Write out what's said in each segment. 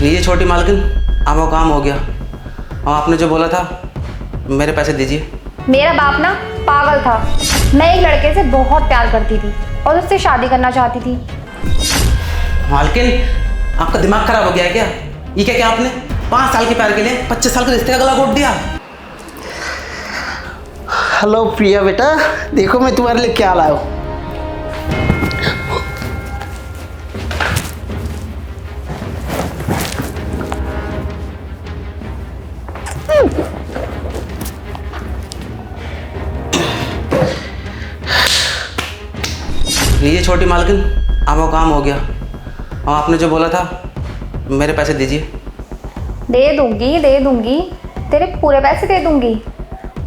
लीजिए छोटी मालकिन, आपका काम हो गया। और आपने जो बोला था, मेरे पैसे दीजिए। मेरा बाप ना पागल था। मैं एक लड़के से बहुत प्यार करती थी और उससे शादी करना चाहती थी। मालकिन, आपका दिमाग खराब हो गया है क्या? ये क्या आपने 5 साल के प्यार के लिए 25 साल के रिश्ते का गला घोट दिया? हेलो प्रिया बेटा, देखो मैं तुम्हारे लिए क्या लाया हूँ। लीजिए छोटी मालकिन, आपका काम हो गया। और आपने जो बोला था, मेरे पैसे दीजिए। दे दूंगी, तेरे पूरे पैसे दे दूंगी,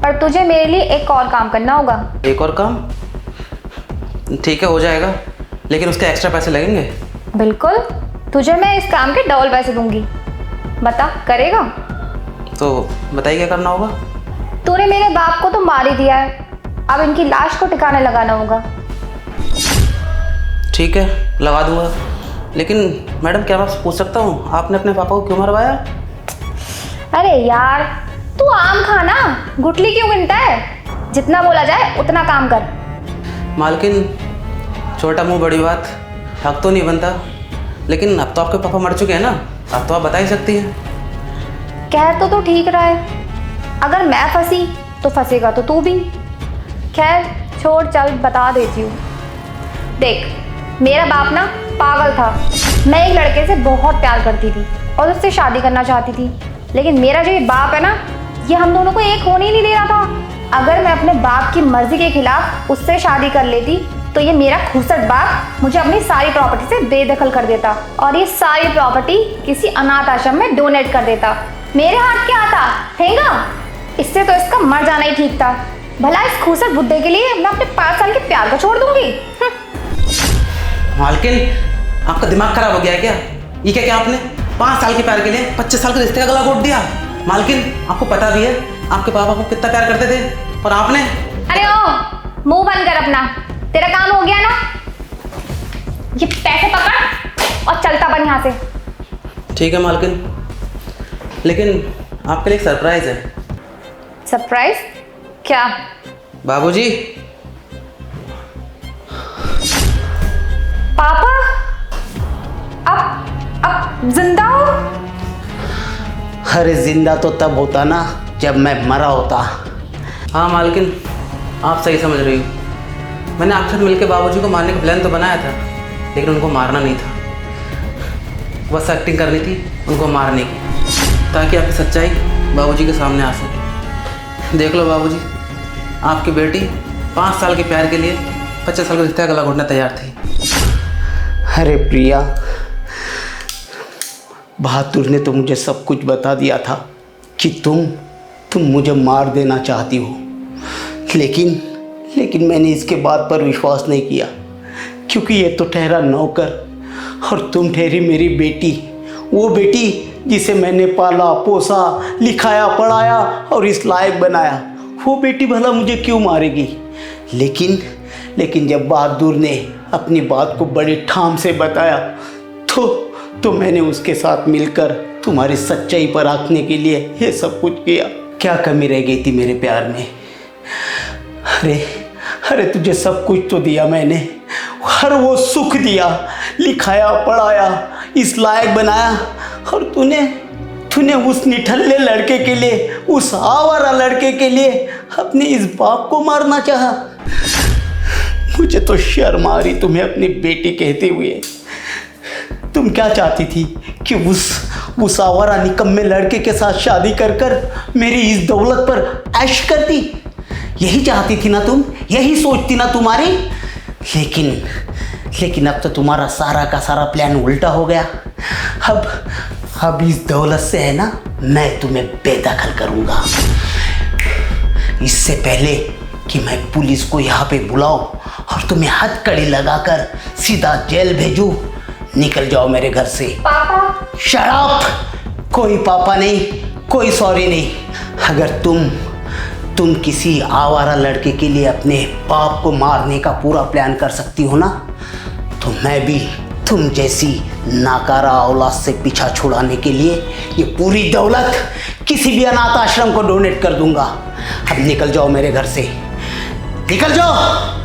पर तुझे मेरे लिए एक और काम करना होगा। एक और काम? ठीक है, हो जाएगा, लेकिन उसके एक्स्ट्रा पैसे लगेंगे। बिल्कुल, तुझे मैं इस काम के डबल पैसे दूंगी। बता, करेगा? तो बताइए क्या करना होगा। तूने मेरे बाप को तो मार ही दिया है, अब इनकी लाश को ठिकाने लगाना होगा। ठीक है, लगा दूंगा, लेकिन मैडम क्या मैं पूछ सकता हूँ, आपने अपने पापा को क्यों मरवाया? अरे यार, तू आम खाना, गुठली क्यों गिनता है? जितना बोला जाए उतना काम कर। मालकिन, छोटा मुंह बड़ी बात, हक तो नहीं बनता, लेकिन अब तो आपके पापा मर चुके हैं ना, अब तो आप बता ही सकती हैं। कह तो ठीक रहा है, अगर मैं फंसी तो फंसेगा तो तू भी। खैर छोड़, चल बता देती हूँ। देख, मेरा बाप ना पागल था। मैं एक लड़के से बहुत प्यार करती थी और उससे शादी करना चाहती थी, लेकिन मेरा जो ये बाप है ना, ये हम दोनों को एक होने ही नहीं दे रहा था। अगर मैं अपने बाप की मर्जी के खिलाफ उससे शादी कर लेती तो ये मेरा खूसट बाप मुझे अपनी सारी प्रॉपर्टी से बेदखल कर देता और ये सारी प्रॉपर्टी किसी अनाथ आश्रम में डोनेट कर देता। मेरे हाथ क्या आता हैगा? इससे तो इसका मर जाना ही ठीक था। भला इस खूसट बुड्ढे के लिए मैं अपने 5 साल के प्यार को छोड़ दूंगी? मालकिन, आपका दिमाग खराब हो गया है क्या? ये क्या आपने 5 साल के प्यार के लिए 25 साल के रिश्ते का गला घोट दिया? मालकिन, आपको पता भी है आपके पापा को कितना प्यार करते थे, और आपने? अरे ओ, मुंह बंद कर अपना, तेरा काम हो गया ना। ये पैसे पकड़ और चलता बन यहाँ से। ठीक है मालकिन, लेकिन आपके लिए एक सरप्राइज है। सरप्राइज? क्या? बाबूजी। पापा अब जिंदा हो? अरे जिंदा तो तब होता ना जब मैं मरा होता। हाँ मालकिन, आप सही समझ रही हो। मैंने आपके साथ मिलकर बाबूजी को मारने का प्लान तो बनाया था, लेकिन उनको मारना नहीं था, बस एक्टिंग करनी थी उनको मारने की, ताकि आपकी सच्चाई बाबूजी के सामने आ सके। देख लो बाबूजी, आपकी बेटी 5 साल के प्यार के लिए 25 साल का रिश्ता गला घोटने तैयार थी। अरे प्रिया, बहादुर ने तो मुझे सब कुछ बता दिया था कि तुम मुझे मार देना चाहती हो, लेकिन मैंने इसके बात पर विश्वास नहीं किया, क्योंकि ये तो ठहरा नौकर और तुम ठहरी मेरी बेटी, वो बेटी जिसे मैंने पाला पोसा, लिखाया पढ़ाया और इस लायक बनाया। वो बेटी भला मुझे क्यों मारेगी? लेकिन जब बहादुर ने अपनी बात को बड़ी ठाम से बताया तो मैंने उसके साथ मिलकर तुम्हारी सच्चाई पर आंकने के लिए ये सब कुछ किया। क्या कमी रह गई थी मेरे प्यार में? अरे तुझे सब कुछ तो दिया मैंने, हर वो सुख दिया, लिखाया पढ़ाया, इस लायक बनाया, और तूने उस निठल्ले लड़के के लिए, उस आवारा लड़के के लिए अपने इस बाप को मारना चाहा। मुझे तो शर्म आ रही तुम्हें अपनी बेटी कहते हुए। तुम क्या चाहती थी कि उस आवारा निकम्मे लड़के के साथ शादी कर मेरी इस दौलत पर ऐश करती? यही चाहती थी ना तुम, यही सोचती ना तुम्हारी? लेकिन अब तो तुम्हारा सारा का सारा प्लान उल्टा हो गया। अब इस दौलत से है ना, मैं तुम्हें बेदखल करूंगा। इससे पहले कि मैं पुलिस को यहाँ पे बुलाऊं और तुम्हें हथकड़ी लगाकर सीधा जेल भेजूं, निकल जाओ मेरे घर से। पापा। Shut up! कोई पापा नहीं, कोई सॉरी नहीं। अगर तुम किसी आवारा लड़के के लिए अपने बाप को मारने का पूरा प्लान कर सकती हो ना, तो तुम जैसी नाकारा औलाद से पीछा छुड़ाने के लिए ये पूरी दौलत किसी भी अनाथ आश्रम को डोनेट कर दूंगा। अब निकल जाओ मेरे घर से, निकल जाओ।